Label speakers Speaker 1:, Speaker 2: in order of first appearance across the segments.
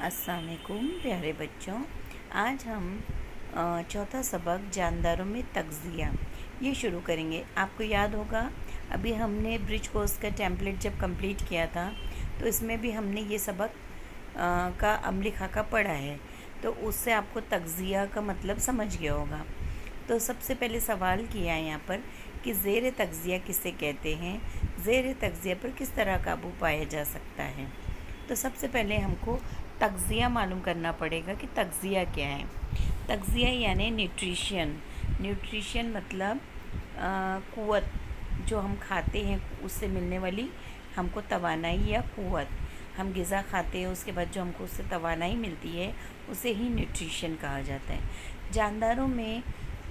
Speaker 1: अस्सलाम वालेकुम प्यारे बच्चों। आज हम चौथा सबक जानदारों में तग़ज़िया ये शुरू करेंगे। आपको याद होगा अभी हमने ब्रिज कोर्स का टेम्पलेट जब कंप्लीट किया था तो इसमें भी हमने ये सबक का अमली खाका पढ़ा है, तो उससे आपको तग़ज़िया का मतलब समझ गया होगा। तो सबसे पहले सवाल किया है यहाँ पर कि ज़ेर तग़ज़िया किसे कहते हैं, ज़ेर तग़ज़िया पर किस तरह काबू पाया जा सकता है। तो सबसे पहले हमको तग़ज़िया मालूम करना पड़ेगा कि तग़ज़िया क्या है। तग़ज़िया यानी न्यूट्रिशन मतलब क़ुव्वत, जो हम खाते हैं उससे मिलने वाली हमको तवानाई या क़ुव्वत। हम ग़िज़ा खाते हैं, उसके बाद जो हमको उससे तवानाई मिलती है उसे ही न्यूट्रिशन कहा जाता है। जानदारों में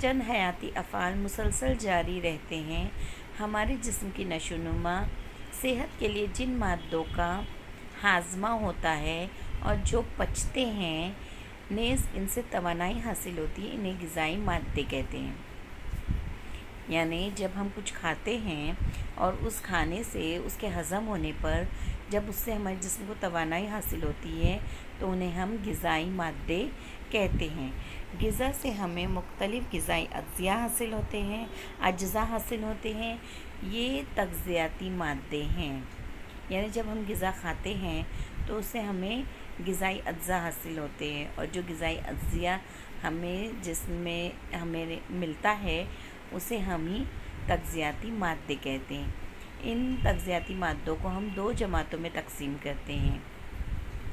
Speaker 1: चंद हयाती अफ़आल मुसलसल जारी रहते हैं। हमारे जिस्म की नशोनुमा सेहत के लिए जिन मादों का हाज़मा होता है और जो पचते हैं नेज़ इनसे तवानाई हासिल होती है, इन्हें ग़िज़ाई मादे कहते हैं। यानी जब हम कुछ खाते हैं और उस खाने से उसके हज़म होने पर जब उससे हमारे जिस्म को तवानाई हासिल होती है तो उन्हें हम ग़िज़ाई मादे कहते हैं। ग़िज़ा से हमें मुख्तलिफ़ ग़िज़ाई अज्ज़ा हासिल होते हैं। ये तग़ज़ियाती मादे हैं, यानी जब हम ग़िज़ा खाते हैं तो उससे हमें ग़िज़ाई अज्ज़ा हासिल होते हैं, और जो ग़िज़ाई अज्ज़ा हमें जिसमें हमें मिलता है उसे हम ही तग़ज़ियाती मादे कहते हैं। इन तग़ज़ियाती मादों को हम दो जमातों में तक़सीम करते हैं।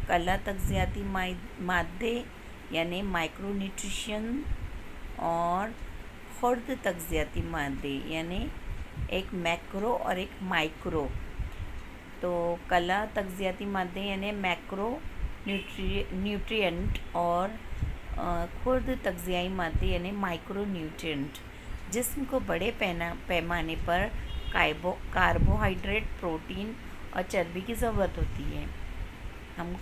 Speaker 1: कला तग़ज़ियाती मादे यानी माइक्रो न्यूट्रिशन, और ख़ुर्द तग़ज़ियाती मादे यानी एक मैक्रो और एक माइक्रो। तो कला तग़ज़ियाती मादे यानी मैक्रो न्यूट्रिएंट और ख़ुर्द तग़ज़ियाई मादे यानी माइक्रो न्यूट्रिएंट। जिस्म को बड़े पैमाने पर कार्बोहाइड्रेट, प्रोटीन और चर्बी की ज़रूरत होती है।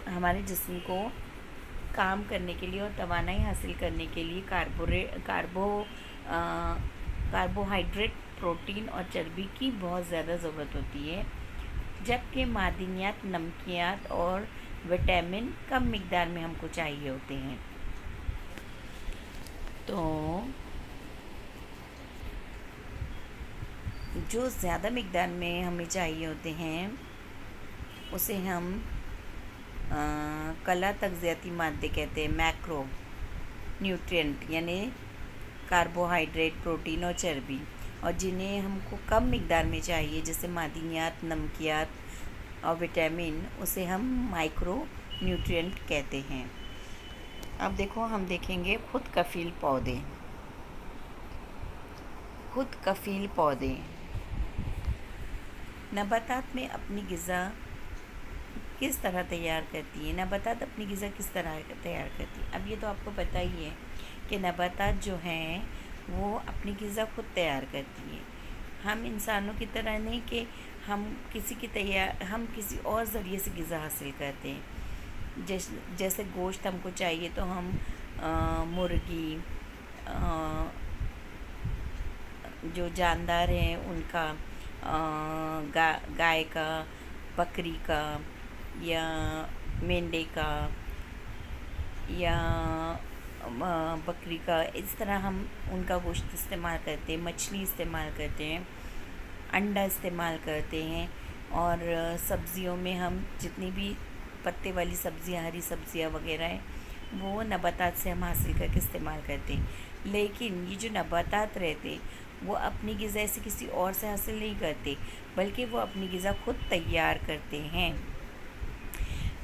Speaker 1: हमारे जिस्म को काम करने के लिए और तवानाई हासिल करने के लिए कार्बोहाइड्रेट, प्रोटीन और चर्बी की बहुत ज़्यादा ज़रूरत होती है, जबकि मादनियात, नमकियात और विटामिन कम मिक़दार में हमको चाहिए होते हैं। तो जो ज़्यादा मिक़दार में हमें चाहिए होते हैं उसे हम कला तग़ज़ियाती मादे कहते हैं, मैक्रो न्यूट्रिएंट यानी कार्बोहाइड्रेट, प्रोटीन और चर्बी। और जिन्हें हमको कम मिक़दार में चाहिए जैसे मादनियात, नमकियात और विटामिन, उसे हम माइक्रो न्यूट्रिएंट कहते हैं। अब देखो हम देखेंगे खुद कफ़ील पौधे। नबातात में अपनी ग़िज़ा किस तरह तैयार करती है। नबातात अपनी ग़िज़ा किस तरह तैयार करती है। अब ये तो आपको पता ही है कि नबातात जो हैं वो अपनी ग़िज़ा खुद तैयार करती है। हम इंसानों की तरह नहीं कि हम किसी और ज़रिए से ग़िज़ा हासिल करते हैं। जैसे गोश्त हमको चाहिए तो हम मुर्गी, जो जानदार हैं उनका, गाय का, बकरी का या मेंढे का या बकरी का, इस तरह हम उनका गोश्त इस्तेमाल करते हैं। मछली इस्तेमाल करते हैं, अंडा इस्तेमाल करते हैं, और सब्ज़ियों में हम जितनी भी पत्ते वाली सब्ज़ियाँ, हरी सब्ज़ियाँ वगैरह हैं वो नबातात से हम हासिल करके इस्तेमाल करते हैं। लेकिन ये जो नबातात रहते वो अपनी ग़िज़ा से किसी और से हासिल नहीं करते, बल्कि वो अपनी ग़िज़ा खुद तैयार करते हैं।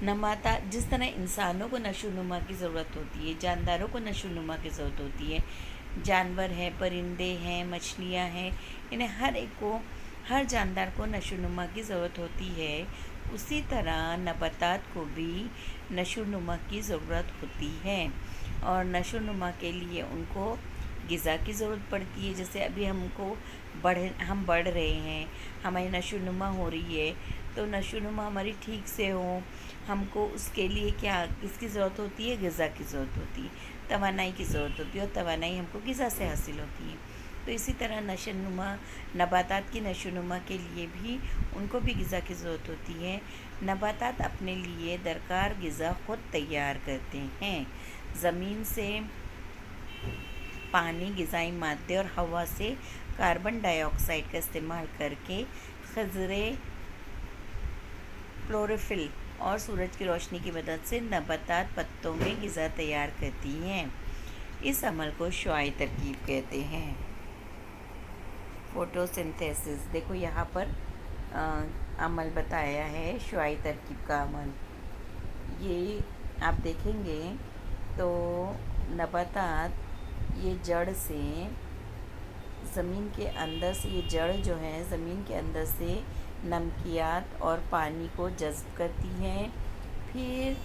Speaker 1: नबातात जिस तरह इंसानों को नशोनुमा की ज़रूरत होती है, जानदारों को नशोनुमा की ज़रूरत होती है, जानवर हैं, परिंदे हैं, मछलियाँ हैं, इन्हें हर जानदार को नशोनुमा की ज़रूरत होती है, उसी तरह नबातात को भी नशोनुमा की ज़रूरत होती है। और नशोनुमा के लिए उनको ग़िज़ा की ज़रूरत पड़ती है। जैसे अभी हम बढ़ रहे हैं, हमारी नशोनुमा हो रही है, तो नशोनुमा हमारी ठीक से हो, हमको उसके लिए किसकी ज़रूरत होती है, ग़िज़ा की ज़रूरत होती है, तवानाई की ज़रूरत होती है, और तवानाई हमको ग़िज़ा से हासिल होती है। तो इसी तरह नबातात की नशोनुमा के लिए भी उनको भी ग़िज़ा की ज़रूरत होती है। नबातात अपने लिए दरकार ग़िज़ा खुद तैयार करते हैं। ज़मीन से पानी, ग़िज़ाई मादे और हवा से कार्बन डाइऑक्साइड का इस्तेमाल करके खज़रे, क्लोरोफिल और सूरज की रोशनी की मदद से नबातात पत्तों में ग़िज़ा तैयार करती हैं। इस अमल को शुआई तरकीब कहते हैं। फोटोसिंथेसिस, देखो यहाँ पर अमल बताया है, शुआई तरकीब का अमल। ये आप देखेंगे तो नबातात ये जड़ से ज़मीन के अंदर से, ये जड़ जो है ज़मीन के अंदर से नमकियात और पानी को जज़्ब करती हैं। फिर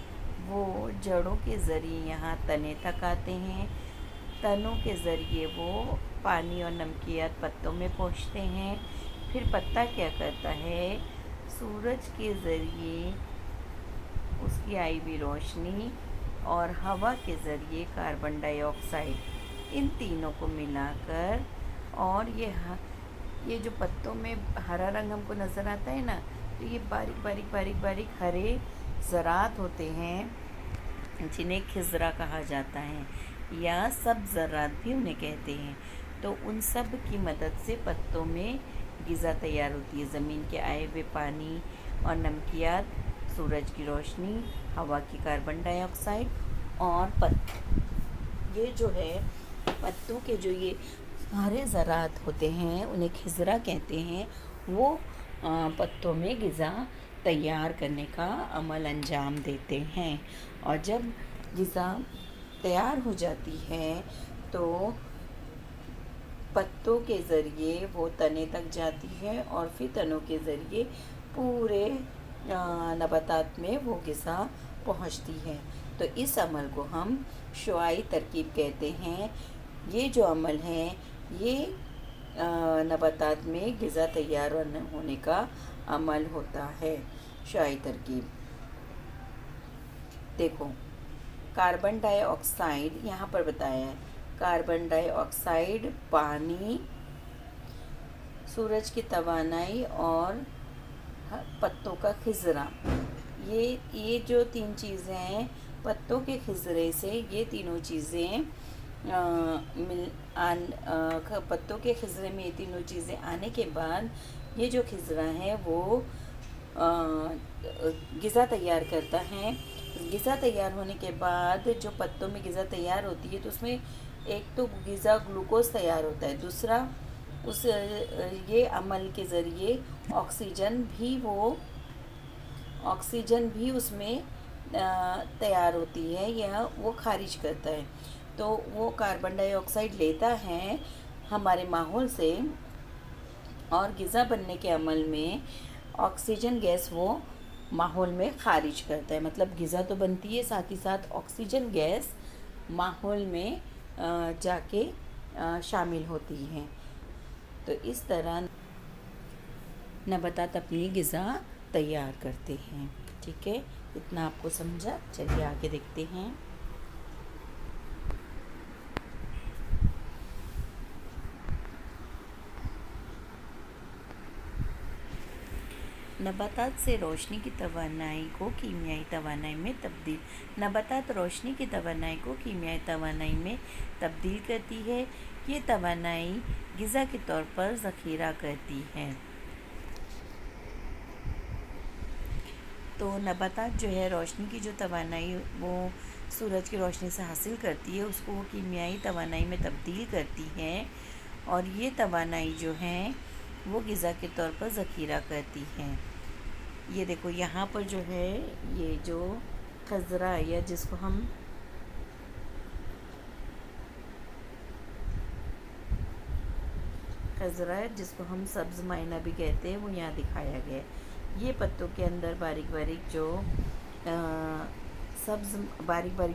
Speaker 1: वो जड़ों के ज़रिए यहाँ तने तक आते हैं। तनों के ज़रिए वो पानी और नमकियात पत्तों में पहुँचते हैं। फिर पत्ता क्या करता है, सूरज के ज़रिए उसकी आई हुई रोशनी और हवा के ज़रिए कार्बन डाइऑक्साइड, इन तीनों को मिलाकर, और ये जो पत्तों में हरा रंग हमको नज़र आता है ना, तो ये बारीक बारीक हरे ज़रात होते हैं जिन्हें खिज़रा कहा जाता है, या सब ज़रात भी उन्हें कहते हैं। तो उन सब की मदद से पत्तों में ग़िज़ा तैयार होती है। ज़मीन के आए हुए पानी और नमकियात, सूरज की रोशनी, हवा की कार्बन डाइऑक्साइड और ये जो है पत्तों के जो ये हरे ज़रात होते हैं उन्हें खिज़रा कहते हैं। वो पत्तों में ग़िज़ा तैयार करने का अमल अंजाम देते हैं। और जब ग़िज़ा तैयार हो जाती है तो पत्तों के ज़रिए वो तने तक जाती है और फिर तनों के ज़रिए पूरे नबातात में वो ग़िज़ा पहुंचती है। तो इस अमल को हम शुआई तरकीब कहते हैं। ये जो अमल है ये नबातात में ग़िज़ा तैयार होने का अमल होता है, शुआई तरकीब। देखो, कार्बन डाइऑक्साइड यहाँ पर बताया है, कार्बन डाइऑक्साइड, पानी, सूरज की तवानाई और पत्तों का खिज़रा, ये जो तीन चीज़ें हैं, पत्तों के खिज़रे से ये तीनों चीज़ें पत्तों के खिज़रे में ये तीनों चीज़ें आने के बाद ये जो खिज़रा है वो ग़िज़ा तैयार करता है। ग़िज़ा तैयार होने के बाद जो पत्तों में ग़िज़ा तैयार होती है तो उसमें एक तो ग़िज़ा ग्लूकोज तैयार होता है, दूसरा ये अमल के ज़रिए ऑक्सीजन भी उसमें तैयार होती है या वो खारिज करता है। तो वो कार्बन डाइऑक्साइड लेता है हमारे माहौल से और ग़िज़ा बनने के अमल में ऑक्सीजन गैस वो माहौल में खारिज करता है। मतलब ग़िज़ा तो बनती है, साथ ही साथ ऑक्सीजन गैस माहौल में जाके शामिल होती है। तो इस तरह नबातात अपनी ग़िज़ा तैयार करते हैं। ठीक है, इतना आपको समझा। चलिए आगे देखते हैं। नबातात से रोशनी की तवानाई को कीमियाई तवानाई में तब्दील नबातात रोशनी की तवानाई को कीमियाई तवानाई में तब्दील करती है। ये तवानाई ग़िज़ा के तौर पर ज़ख़ीरा करती है। तो नबातात जो है रोशनी की जो तवानाई वो सूरज की रोशनी से हासिल करती है, उसको वो कीमियाई तवानाई में तब्दील करती है, और ये तवानाई जो है वो ग़िज़ा के तौर पर ज़ख़ीरा करती है। ये देखो यहाँ पर जो है ये जो खज़रा या जिसको हम सब्ज़ मायना भी कहते हैं, वो यहाँ दिखाया गया है। ये पत्तों के अंदर बारीक बारीक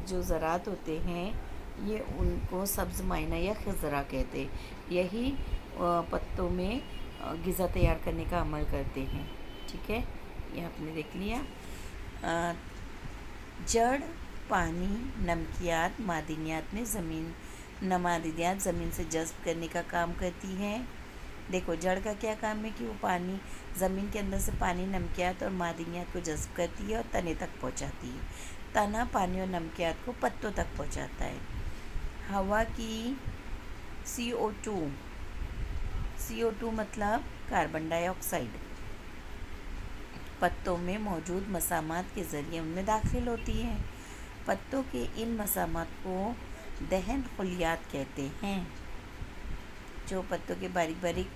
Speaker 1: जो ज़रात होते हैं ये उनको सब्ज़ मायना या खज़रा कहते हैं। यही पत्तों में ग़िज़ा तैयार करने का अमल करते हैं। ठीक है, ये आपने देख लिया। जड़, पानी, नमकियात, मादनियात ज़मीन से जज़्ब करने का काम करती हैं। देखो जड़ का क्या काम है कि वो पानी ज़मीन के अंदर से पानी, नमकियात और मादनियात को जज़्ब करती है और तने तक पहुंचाती है। तना पानी और नमकियात को पत्तों तक पहुंचाता है। हवा की CO2 मतलब कार्बन डाइऑक्साइड पत्तों में मौजूद मसामात के ज़रिए उनमें दाखिल होती है। पत्तों के इन मसामात को दहन खुलियात कहते हैं। जो पत्तों के बारीक बारीक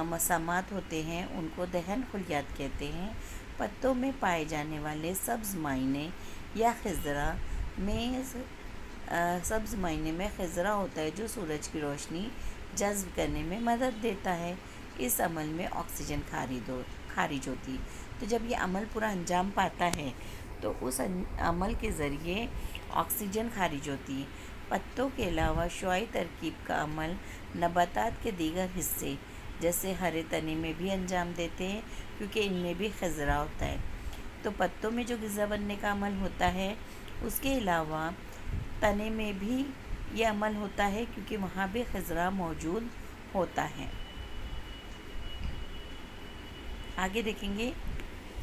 Speaker 1: मसामात होते हैं उनको दहन खुलियात कहते हैं। पत्तों में पाए जाने वाले सब्ज़ मायने या खिज़रा में सब्ज़ मायने में खिज़रा होता है जो सूरज की रोशनी जज़्ब करने में मदद देता है। इस अमल में ऑक्सीजन खारिज होती है। तो जब ये अमल पूरा अंजाम पाता है तो उस अमल के ज़रिए ऑक्सीजन खारिज होती है। पत्तों के अलावा शुआई तरकीब का अमल नबातात के दीगर हिस्से जैसे हरे तने में भी अंजाम देते हैं, क्योंकि इनमें भी खिज़रा होता है। तो पत्तों में जो ग़िज़ा बनने का अमल होता है, उसके अलावा तने में भी ये अमल होता है, क्योंकि वहाँ भी खिज़रा मौजूद होता है। आगे देखेंगे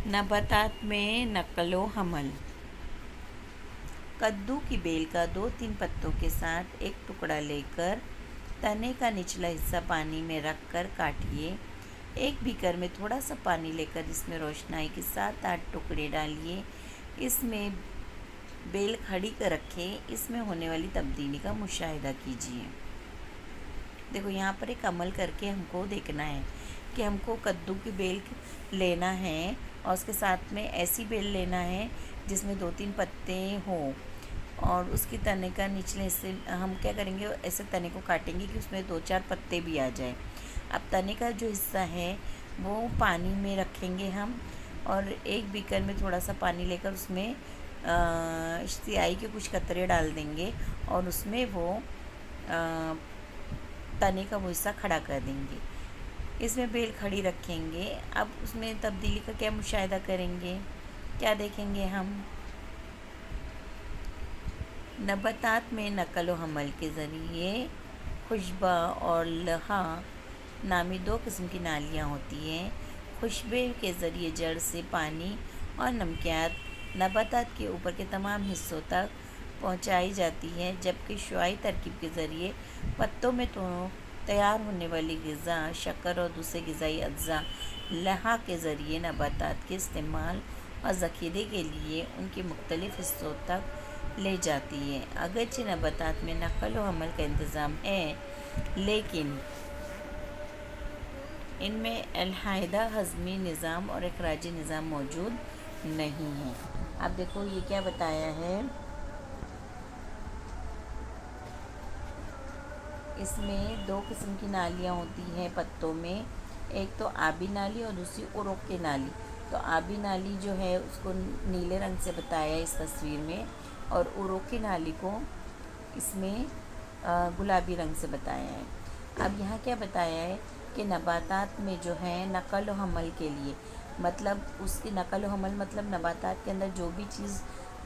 Speaker 1: नबातात में नक़्ल व हमल। कद्दू की बेल का 2-3 पत्तों के साथ एक टुकड़ा लेकर तने का निचला हिस्सा पानी में रख कर काटिए। एक बीकर में थोड़ा सा पानी लेकर इसमें रोशनाई के 7-8 टुकड़े डालिए। इसमें बेल खड़ी कर रखें। इसमें होने वाली तब्दीली का मुशाहिदा कीजिए। देखो यहाँ पर एक अमल करके हमको देखना है कि हमको कद्दू की बेल लेना है और उसके साथ में ऐसी बेल लेना है जिसमें 2-3 पत्ते हों, और उसकी तने का निचले हिस्से हम क्या करेंगे, ऐसे तने को काटेंगे कि उसमें 2-4 पत्ते भी आ जाए। अब तने का जो हिस्सा है वो पानी में रखेंगे हम, और एक बीकर में थोड़ा सा पानी लेकर उसमें स्याही के कुछ कतरे डाल देंगे और उसमें वो तने का वो हिस्सा खड़ा कर देंगे। इसमें बेल खड़ी रखेंगे। अब उसमें तब्दीली का क्या मुशाहिदा करेंगे, क्या देखेंगे हम, नबातात में नक़्ल व हमल के ज़रिए खुशबा और लहा नामी 2 किस्म की नालियाँ होती हैं। खुशबे के ज़रिए जड़ से पानी और नमकियात नबातात के ऊपर के तमाम हिस्सों तक पहुंचाई जाती है, जबकि शुआई तरकीब के ज़रिए पत्तों में तो तैयार होने वाली ग़िज़ा, शक्कर और दूसरे ग़िज़ाई अज्जा लहा के ज़रिए नबातात के इस्तेमाल और ज़ख़ीरे के लिए उनके मुख्तलिफ़ हिस्सों तक ले जाती है। अगरचे नबातात में नक़्ल व हमल का इंतज़ाम है, लेकिन इनमें अलहदा हज़मी निज़ाम और इखराजी निज़ाम मौजूद नहीं है। अब देखो ये क्या बताया है, इसमें 2 किस्म की नालियाँ होती हैं पत्तों में, एक तो आबी नाली और दूसरी उरुक़ी नाली। तो आबी नाली जो है उसको नीले रंग से बताया है इस तस्वीर में, और उरुक़ी नाली को इसमें गुलाबी रंग से बताया है। अब यहाँ क्या बताया है कि नबातात में जो है नक़्ल व हमल के लिए, मतलब उसकी नक़्ल व हमल मतलब नबातात के अंदर जो भी चीज़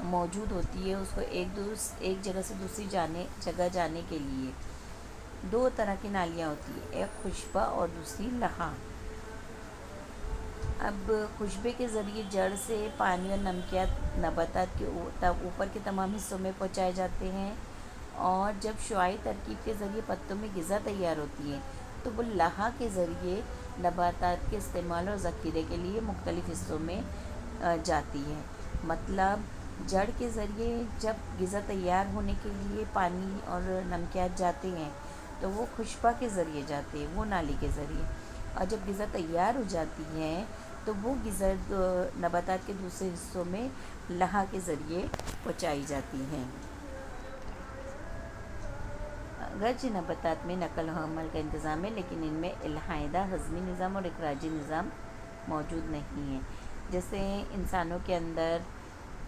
Speaker 1: मौजूद होती है उसको एक जगह से दूसरी जगह जाने के लिए 2 तरह की नालियाँ होती है, एक खुशबा और दूसरी लहा। अब खुशबे के ज़रिए जड़ से पानी और नमकियात नबातात के ऊपर के तमाम हिस्सों में पहुँचाए जाते हैं, और जब शुआई तरकीब के ज़रिए पत्तों में ग़िज़ा तैयार होती है तो वो लहा के ज़रिए नबातात के इस्तेमाल और ज़ख़ीरे के लिए मुख्तलिफ़ हिस्सों में जाती है। मतलब जड़ के ज़रिए जब ग़िज़ा तैयार होने के लिए पानी और नमकियात जाते हैं तो वो खुशबा के ज़रिए जाते हैं, वो नाली के ज़रिए, और जब ग़िज़ा तैयार हो जाती है तो वो ग़िज़ा नबातात के दूसरे हिस्सों में लहा के ज़रिए पहुँचाई जाती हैं। अगरचे नबातात में नक़्ल व हमल का इंतज़ाम है, लेकिन इनमें अलहदा हज़मी निज़ाम और इखराजी निज़ाम मौजूद नहीं है। जैसे इंसानों के अंदर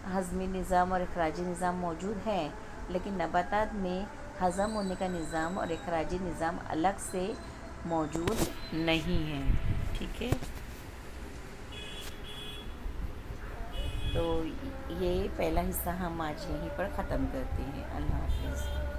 Speaker 1: हज़मी निज़ाम और इखराजी निज़ाम मौजूद है, लेकिन नबातात में हज़म होने का निज़ाम और इखराजी निज़ाम अलग से मौजूद नहीं है। ठीक है, तो ये पहला हिस्सा हम आज यहीं पर ख़त्म करते हैं। अल्लाह हाफ़िज़।